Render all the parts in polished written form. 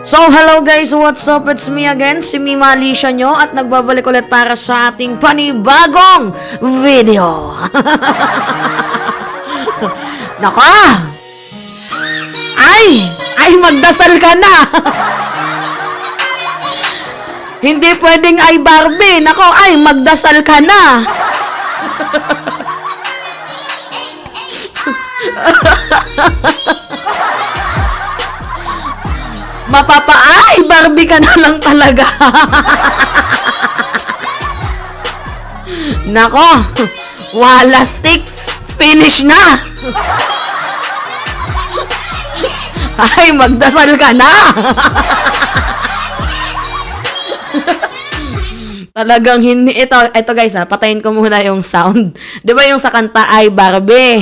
So, hello guys, what's up? It's me again, si Mima Alicia nyo at nagbabalik ulit para sa ating panibagong video. Nako! Ay, magdasal ka na! Hindi pwedeng ay Barbie. Nako, ay, magdasal ka na! Mapapaay, Barbie ka na lang talaga. Nako, wala stick, finish na. Ay, magdasal ka na. Talagang hindi, ito guys patayin ko muna yung sound. 'Di ba yung sa kanta ay Barbie?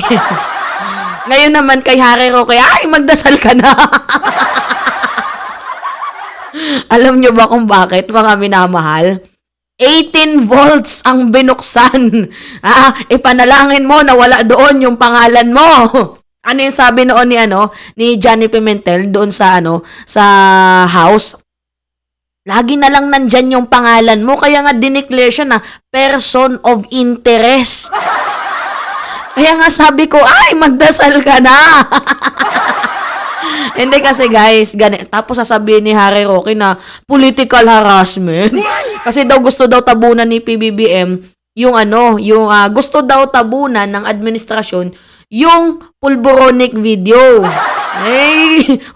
Ngayon naman kay Harry Roque, ay magdasal ka na. Alam nyo ba kung bakit, mga minamahal? 18 volts ang binuksan. Ipanalangin mo na wala doon yung pangalan mo. Ano yung sabi noon ni Johnny Pimentel doon sa sa house? Lagi na lang nandyan yung pangalan mo, kaya nga dineclare siya na person of interest. Kaya nga sabi ko, ay magdasal ka na. Hindi kasi guys, tapos sasabihin ni Harry Roque na political harassment. Kasi daw gusto daw tabunan ni PBBM yung gusto daw tabunan ng administrasyon yung pulboronic video.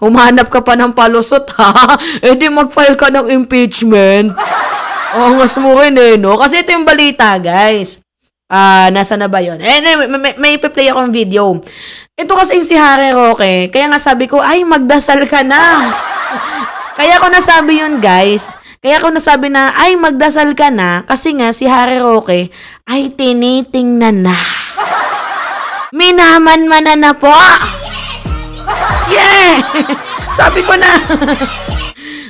Humanap ka pa ng palusot ha. Di mag-file ka ng impeachment. Angas mo rin no? Kasi ito yung balita guys. Nasa na ba yun? May play akong video. Ito kasi si Harry Roque, kaya nga sabi ko, ay magdasal ka na. Kaya ko nasabi yun guys. Kaya ko nasabi na, ay magdasal ka na, kasi nga si Harry Roque ay tinitingnan na. Minaman-manan na po. Yeah! Sabi ko na.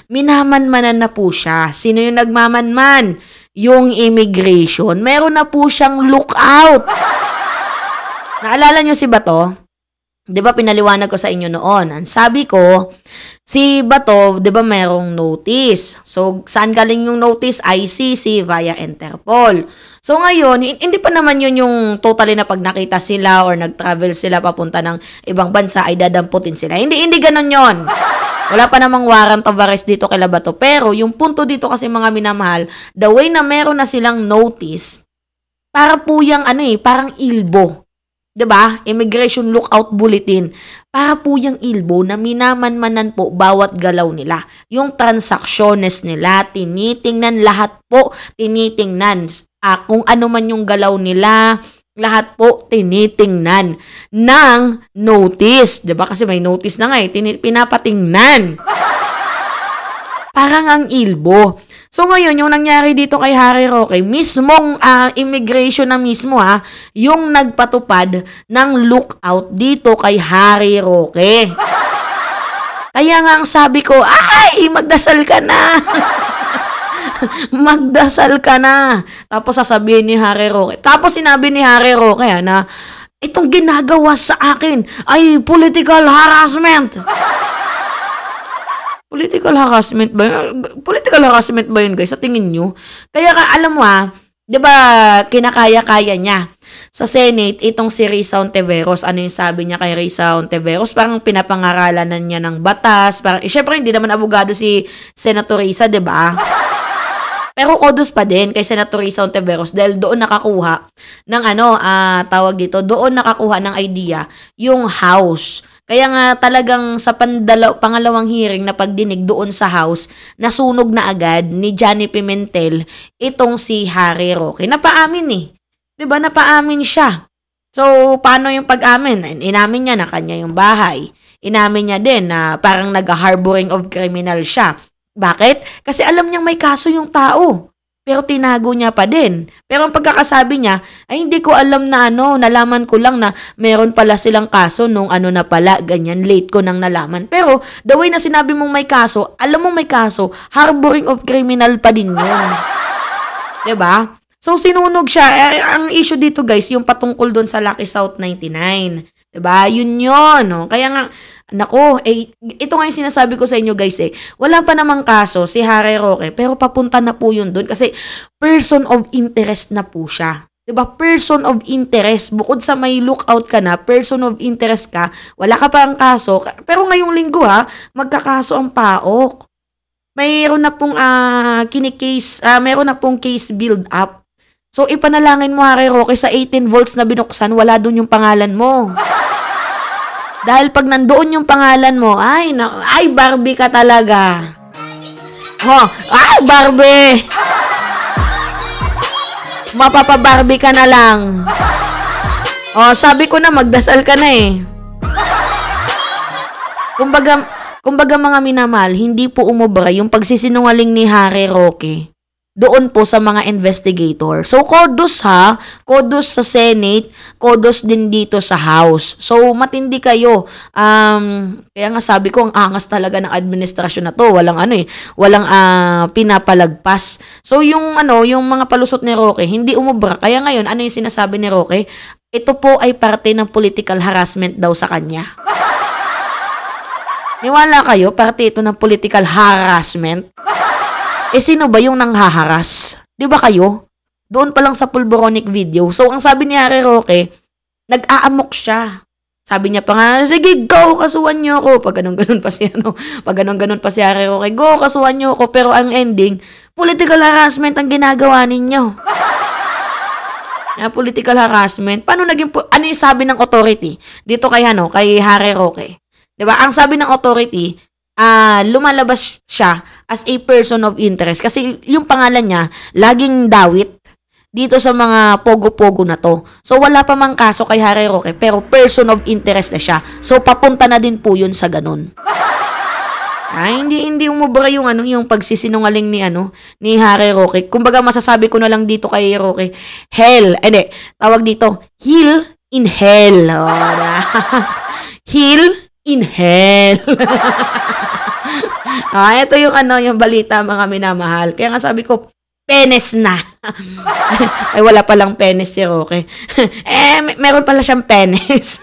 Minaman-manan na po siya. Sino yung nagmamanman? Yung immigration. Meron na po siyang lookout. Naalala nyo si Bato? 'Di ba pinaliwanag ko sa inyo noon? Ang sabi ko, si Bato, 'di ba merong notice. So, saan galing yung notice? ICC via Interpol. So, ngayon, hindi pa naman yun yung totally na pag nakita sila or nag-travel sila papunta ng ibang bansa ay dadamputin sila. Hindi ganun yon. Wala pa namang warrant of arrest dito kay Bato. Pero, yung punto dito kasi mga minamahal, the way na meron na silang notice, para po yung parang ilbo. 'Di ba? Immigration Lookout Bulletin. Para po yung ilbo na minamanmanan po bawat galaw nila. Yung transactions nila, tinitingnan lahat po, tinitingnan. Kung ano man yung galaw nila, lahat po tinitingnan ng notice. 'Di ba? Kasi may notice na nga pinapatingnan. Parang ang ilbo. So ngayon, yung nangyari dito kay Harry Roque, mismong immigration na mismo yung nagpatupad ng lookout dito kay Harry Roque. Kaya nga ang sabi ko, ay, magdasal ka na. Magdasal ka na. Tapos sasabihin ni Harry Roque. Tapos sinabi ni Harry Roque na itong ginagawa sa akin ay political harassment. Political harassment ba yun? Political harassment ba yun, guys? Sa tingin nyo? Kaya alam mo 'di ba kinakaya-kaya niya sa Senate itong si Risa Ontiveros. Ano yung sabi niya kay Risa Ontiveros? Parang pinapangaralan na niya ng batas. Parang, syempre, hindi naman abogado si Senator Risa, 'di ba? Pero kudos pa din kay Senator Risa Ontiveros dahil doon nakakuha ng tawag dito, doon nakakuha ng idea yung House. Kaya nga talagang sa pangalawang hearing na pagdinig doon sa House, nasunog na agad ni Johnny Pimentel itong si Harry Roque. Napaamin 'Di ba? Napaamin siya. So, paano yung pag-amin? Inamin niya na kanya yung bahay. Inamin niya din na parang nag-harboring of criminal siya. Bakit? Kasi alam niyang may kaso yung tao. Pero tinago niya pa din. Pero ang pagkakasabi niya, ay hindi ko alam na nalaman ko lang na meron pala silang kaso nung na pala, ganyan, late ko nang nalaman. Pero, the way na sinabi mong may kaso, alam mong may kaso, harboring of criminal pa din yun. 'Di ba? So, sinunog siya. Ang issue dito guys, yung patungkol doon sa Lucky South 99. Diba? Yun yun. No? Kaya nga, nako, ito nga yung sinasabi ko sa inyo guys wala pa namang kaso si Harry Roque, pero papunta na po yun dun kasi person of interest na po siya. Diba? Person of interest. Bukod sa may lookout ka na, person of interest ka, wala ka pa ang kaso, pero ngayong linggo magkakaso ang PAOK. Mayroon na pong mayroon na pong case build up. So, ipanalangin mo, Harry Roque, sa 18 volts na binuksan, wala doon yung pangalan mo. Dahil pag nandoon yung pangalan mo, ay Barbie ka talaga. Barbie! Mapapa-Barbie ka na lang. Sabi ko na, magdasal ka na Kumbaga mga minamahal, hindi po umubra yung pagsisinungaling ni Harry Roque doon po sa mga investigator. So, kudos kudos sa Senate, kudos din dito sa House. So, matindi kayo. Kaya nga sabi ko, ang angas talaga ng administrasyon na to. Walang pinapalagpas. So, yung mga palusot ni Roque, hindi umubra. Kaya ngayon, ano yung sinasabi ni Roque? Ito po ay parte ng political harassment daw sa kanya. Niwala kayo, parte ito ng political harassment? Sino ba yung nanghaharas? Di ba kayo? Doon pa lang sa pulboronic video. So, ang sabi ni Harry Roque, nag-aamok siya. Sabi niya pa nga, sige, go, kasuhan niyo ako. Pag ganun-ganun pa si Harry Roque, go, kasuhan niyo ako. Pero ang ending, political harassment ang ginagawa ninyo. Political harassment. Paano ano yung sabi ng authority? Dito kay Harry Roque. Diba? Ang sabi ng authority, lumalabas siya as a person of interest kasi yung pangalan niya laging dawit dito sa mga pogo-pogo na to. So wala pa mang kaso kay Harry Roque pero person of interest na siya. So papunta na din po yun sa ganun. Hindi umubra yung yung pagsisinungaling ni Harry Roque. Kumbaga masasabi ko na lang dito kay Roque, tawag dito, heal in hell. Heal in hell. Ito yung balita mga minamahal. Kaya nga sabi ko, penes na. Ay, wala palang penes si Roque. Meron pala siyang penes.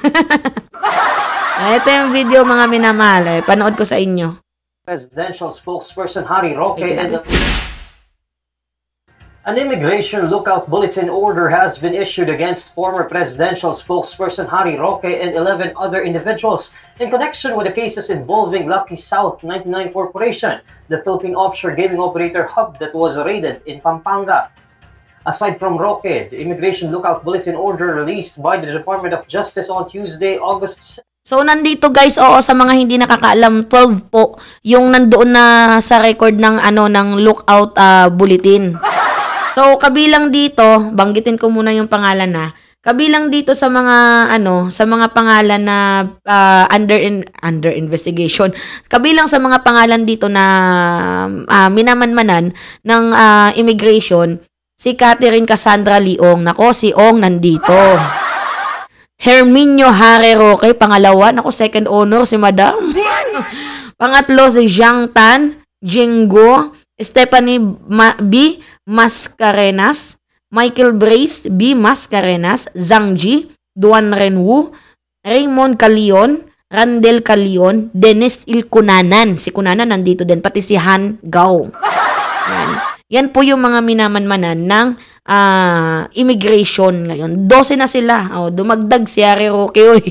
Ito yung video mga minamahal. Panood ko sa inyo. Presidential spokesperson Harry Roque and an immigration lookout bulletin order has been issued against former presidential spokesperson Harry Roque and 11 other individuals in connection with the cases involving Lucky South 99 Corporation, the Philippine offshore gaming operator hub that was raided in Pampanga. Aside from Roque, the immigration lookout bulletin order released by the Department of Justice on Tuesday, August. So, nandito guys, sa mga hindi nakakaalam, 12 po yung nandoon na sa record ng lookout bulletin. So, kabilang dito, banggitin ko muna yung pangalan kabilang dito sa mga sa mga pangalan na under investigation. Kabilang sa mga pangalan dito na minamanmanan ng immigration, si Catherine Cassandra Leong. Nako, si Ong nandito. Herminio Harry Roque, pangalawa. Nako, second honor si Madam. Pangatlo si Jiang Tan, Jinggo, Stephanie B. Mascarenas, Michael Brace B. Mascarenas, Zhang Ji, Duan Renwu, Raymond Calion, Randel Calion, Dennis Ilcunanan. Si Cunanan nandito din, pati si Han Gao. Yan po yung mga minamanmanan ng immigration ngayon. 12 na sila. Dumagdag si Harry Roque.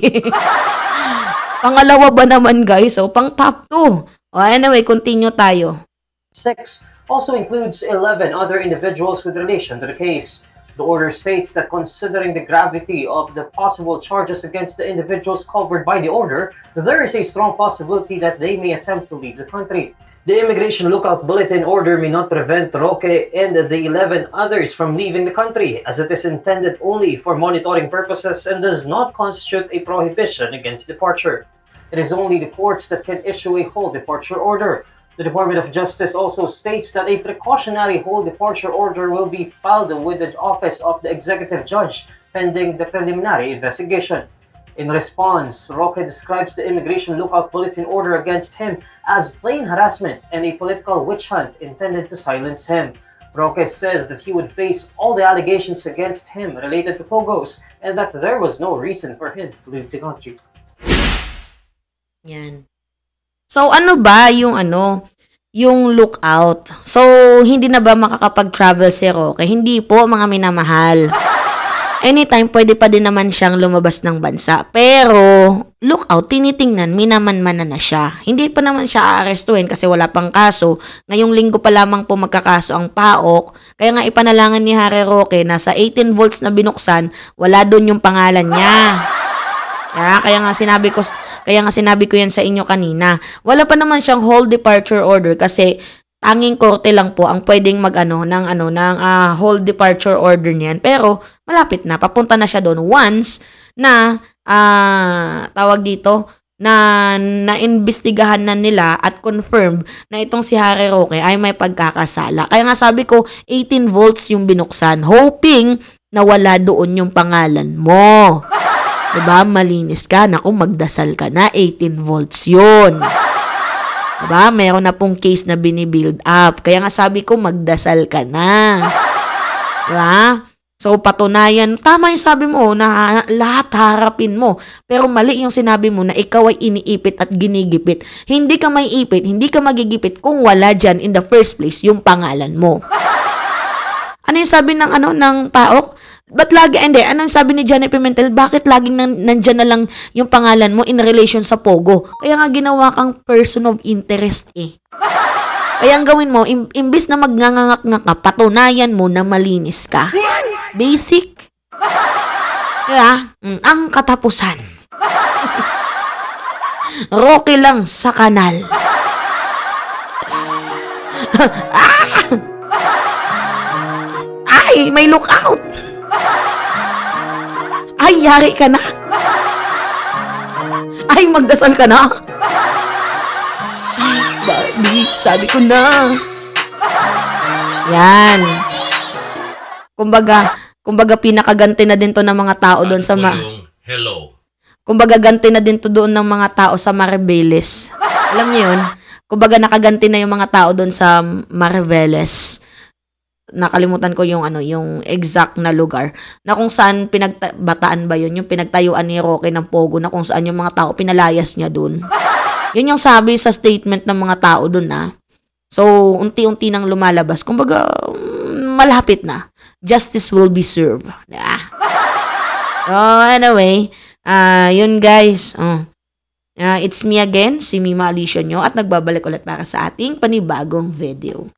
Pangalawa ba naman guys? Pang top 2. Anyway, continue tayo. 6 also includes 11 other individuals with relation to the case. The order states that considering the gravity of the possible charges against the individuals covered by the order, there is a strong possibility that they may attempt to leave the country. The immigration lookout bulletin order may not prevent Roque and the 11 others from leaving the country, as it is intended only for monitoring purposes and does not constitute a prohibition against departure. It is only the courts that can issue a whole departure order. The Department of Justice also states that a precautionary whole departure order will be filed with the Office of the Executive Judge pending the preliminary investigation. In response, Roque describes the immigration lookout bulletin order against him as plain harassment and a political witch hunt intended to silence him. Roque says that he would face all the allegations against him related to Pogos and that there was no reason for him to leave the country. Yan. So, ano ba yung yung lookout? So, hindi na ba makakapag-travel si Roque? Hindi po, mga minamahal. Anytime, pwede pa din naman siyang lumabas ng bansa. Pero, lookout, tinitingnan, minamanmanan na siya. Hindi pa naman siya aarestuhin kasi wala pang kaso. Ngayong linggo pa lamang po magkakaso ang PAOK. Kaya nga ipanalangan ni Harry Roque na sa 18 volts na binuksan, wala doon yung pangalan niya. Kaya nga sinabi ko yan sa inyo kanina. Wala pa naman siyang whole departure order kasi tanging korte lang po ang pwedeng ng whole departure order niyan. Pero malapit na, papunta na siya doon once na tawag dito na naimbestigahan na nila at confirmed na itong si Harry Roque ay may pagkakasala. Kaya nga sabi ko 18 volts yung binuksan, hoping na wala doon yung pangalan mo. Diba? Malinis ka. Naku, magdasal ka na. 18 volts yun. Diba? Meron na pong case na binibuild up. Kaya nga sabi ko, magdasal ka na. Diba? So, patunayan. Tama yung sabi mo na lahat harapin mo. Pero mali yung sinabi mo na ikaw ay iniipit at ginigipit. Hindi ka may ipit, hindi ka magigipit kung wala dyan in the first place yung pangalan mo. Ano yung sabi ng PAOK? Ba't lagi, anong sabi ni Janet Pimentel, bakit laging nandyan na lang yung pangalan mo in relation sa Pogo? Kaya nga ginawa kang person of interest eh. Kaya ang gawin mo, imbis na magngangangak ka, patunayan mo na malinis ka. Basic. Kaya, ang katapusan. Roque lang sa kanal. Ay, may lookout. Ay, yari ka na. Ay, magdasal ka na. Barbie, sabi ko na. Yan. Kumbaga pinakaganti na din to ng mga tao doon sa hello. Kumbaga ganti na din to doon ng mga tao sa Maribeles. Alam niyo 'yun? Kumbaga nakaganti na yung mga tao doon sa Mariveles. Nakalimutan ko yung yung exact na lugar na kung saan Bataan ba yun, yung pinagtayuan ni Roque ng Pogo na kung saan yung mga tao pinalayas niya dun. Yun yung sabi sa statement ng mga tao dun na. So, unti-unti nang lumalabas. Kumbaga, malapit na. Justice will be served. So, anyway, yun guys. It's me again, si Mima Alicia nyo at nagbabalik ulit para sa ating panibagong video.